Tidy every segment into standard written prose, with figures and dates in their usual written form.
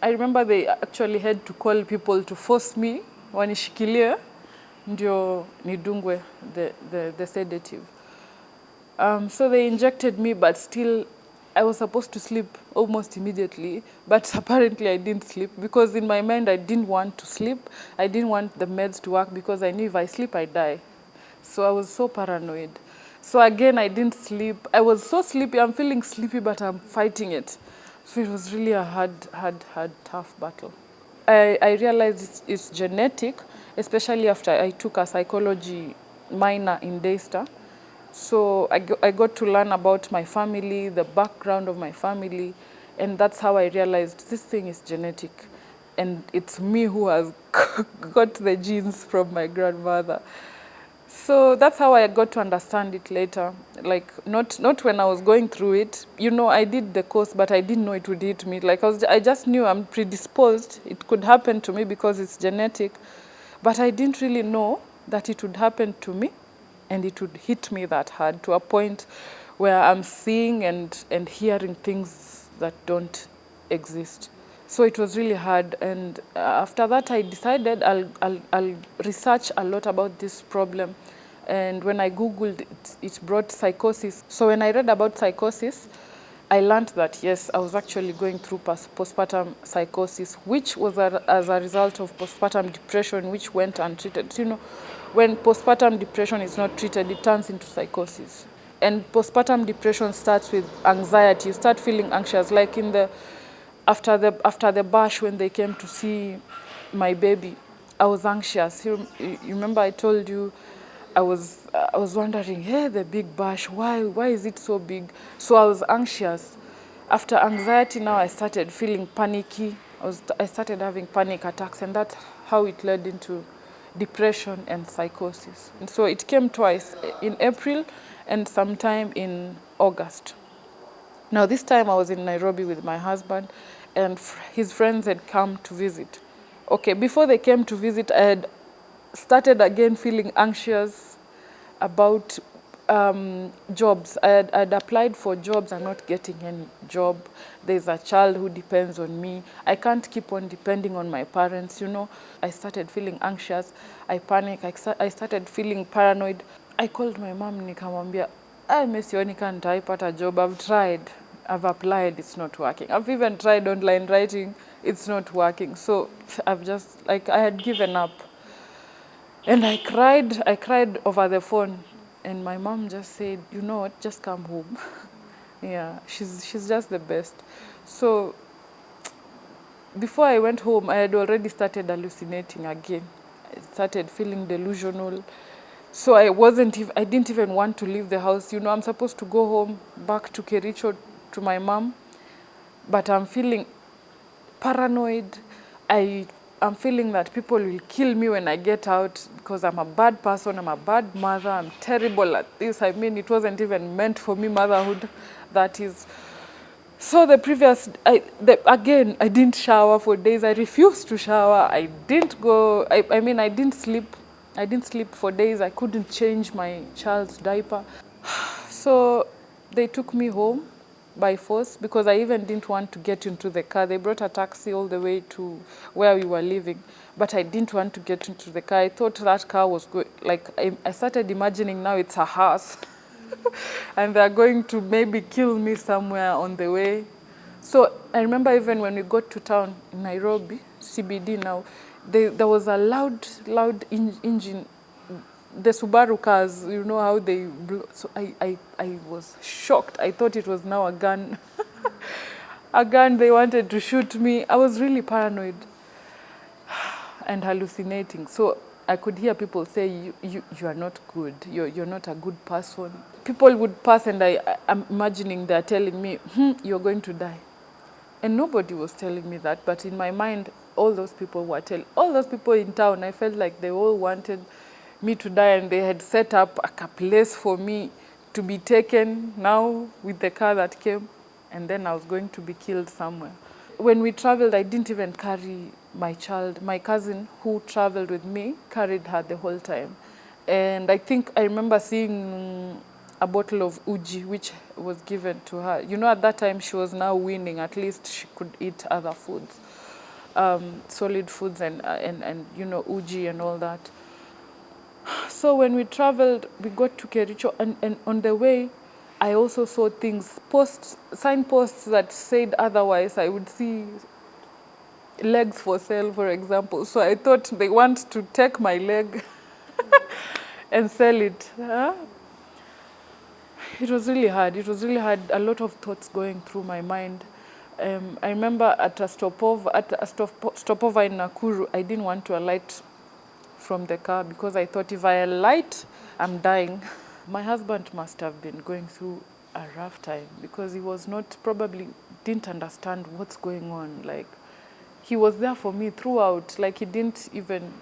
I remember they actually had to call people to force me, wanishikilie, ndio nidungwe the sedative. So they injected me, but still I was supposed to sleep almost immediately, but apparently I didn't sleep because in my mind I didn't want to sleep. I didn't want the meds to work because I knew if I sleep, I die. So I was so paranoid. So again, I didn't sleep. I was so sleepy. I'm feeling sleepy, but I'm fighting it. So it was really a hard, tough battle. I realized it's genetic, especially after I took a psychology minor in Daystar. So I got to learn about my family, the background of my family, and that's how I realized this thing is genetic. And it's me who has got the genes from my grandmother. So that's how I got to understand it later. Like, not when I was going through it. You know, I did the course, but I didn't know it would hit me. Like, I just knew I'm predisposed. It could happen to me because it's genetic. But I didn't really know that it would happen to me and it would hit me that hard to a point where I'm seeing and hearing things that don't exist. So it was really hard, and after that I decided I'll research a lot about this problem. And when I Googled it, it brought psychosis. So when I read about psychosis, I learned that, yes, I was actually going through postpartum psychosis, which was as a result of postpartum depression, which went untreated. So, you know, when postpartum depression is not treated, it turns into psychosis. And postpartum depression starts with anxiety. You start feeling anxious, like in the after the bash when they came to see my baby. I was anxious. You remember I told you I was wondering, hey, the big bash, why is it so big? So I was anxious. After anxiety, now I started feeling panicky. I started having panic attacks, and that's how it led into depression and psychosis. And so it came twice, in April and sometime in August. Now this time I was in Nairobi with my husband, and his friends had come to visit. Okay, before they came to visit, I had started again feeling anxious about jobs. I'd applied for jobs. I'm not getting any job. There's a child who depends on me. I can't keep on depending on my parents, you know. I started feeling anxious. I panicked. I started feeling paranoid. I called my mom, nikamwambia, sioni kama nitaipata job. I've tried. I've applied. It's not working. I've even tried online writing. It's not working. So I've just, like, I had given up. And I cried over the phone. And my mom just said, you know what, just come home. Yeah, she's just the best. So before I went home, I had already started hallucinating again. I started feeling delusional. So I didn't even want to leave the house. You know, I'm supposed to go home, back to Kericho, to my mom. But I'm feeling paranoid. I'm feeling that people will kill me when I get out because I'm a bad person, I'm a bad mother, I'm terrible at this. I mean, it wasn't even meant for me, motherhood, that is. So again, I didn't shower for days. I refused to shower. I didn't go, I didn't sleep. I didn't sleep for days. I couldn't change my child's diaper. So they took me home by force because I even didn't want to get into the car. They brought a taxi all the way to where we were living, but I didn't want to get into the car. I thought that car was good. Like, I started imagining now it's a hearse and they're going to maybe kill me somewhere on the way. So I remember even when we got to town in Nairobi, CBD now, there was a loud engine. The Subaru cars, you know how they blow. So I was shocked. I thought it was now a gun. A gun, they wanted to shoot me. I was really paranoid and hallucinating. So I could hear people say, you are not good. You're not a good person. People would pass and I'm imagining they're telling me, you're going to die. And nobody was telling me that. But in my mind, all those people in town, I felt like they all wanted me to die, and they had set up a place for me to be taken now with the car that came, and then I was going to be killed somewhere. When we traveled, I didn't even carry my child. My cousin who traveled with me carried her the whole time. And I remember seeing a bottle of uji, which was given to her. You know, at that time she was now weaning. At least she could eat other foods. solid foods and you know, uji and all that. So when we traveled, we got to Kericho, and on the way, I also saw things, signposts that said otherwise. I would see legs for sale, for example. So I thought they want to take my leg and sell it. It was really hard. It was really hard. A lot of thoughts going through my mind. I remember at a stopover in Nakuru, I didn't want to alight from the car because I thought if I alight, I'm dying. My husband must have been going through a rough time because he was probably didn't understand what's going on. Like, he was there for me throughout. Like, he didn't even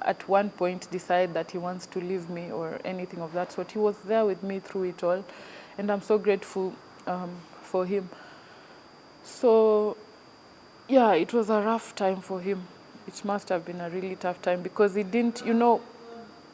at one point decide that he wants to leave me or anything of that sort. He was there with me through it all, and I'm so grateful for him. So, yeah, it was a rough time for him. It must have been a really tough time because he didn't, you know,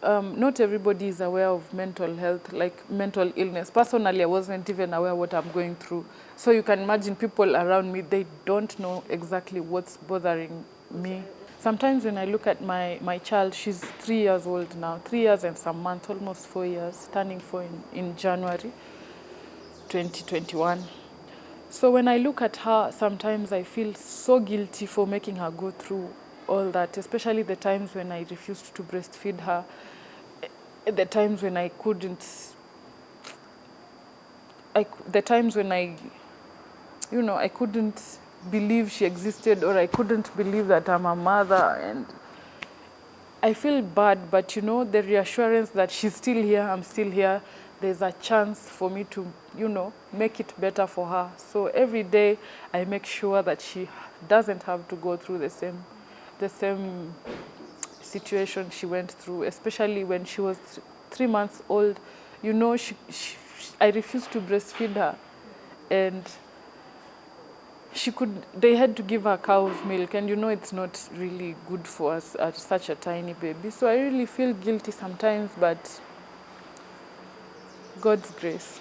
not everybody is aware of mental health, like mental illness. Personally, I wasn't even aware what I'm going through. So you can imagine people around me, they don't know exactly what's bothering me. Sometimes when I look at my child, she's 3 years old now, 3 years and some months, almost 4 years, turning 4 in January 2021. So when I look at her, sometimes I feel so guilty for making her go through all that, especially the times when I refused to breastfeed her, the times when I couldn't, the times when I couldn't believe she existed, or I couldn't believe that I'm a mother, and I feel bad, but you know, the reassurance that she's still here, I'm still here, there's a chance for me to, you know, make it better for her. So every day I make sure that she doesn't have to go through the same situation she went through, especially when she was 3 months old. You know, I refused to breastfeed her, and they had to give her cow's milk, and you know, it's not really good for us at such a tiny baby. So I really feel guilty sometimes, but God's grace.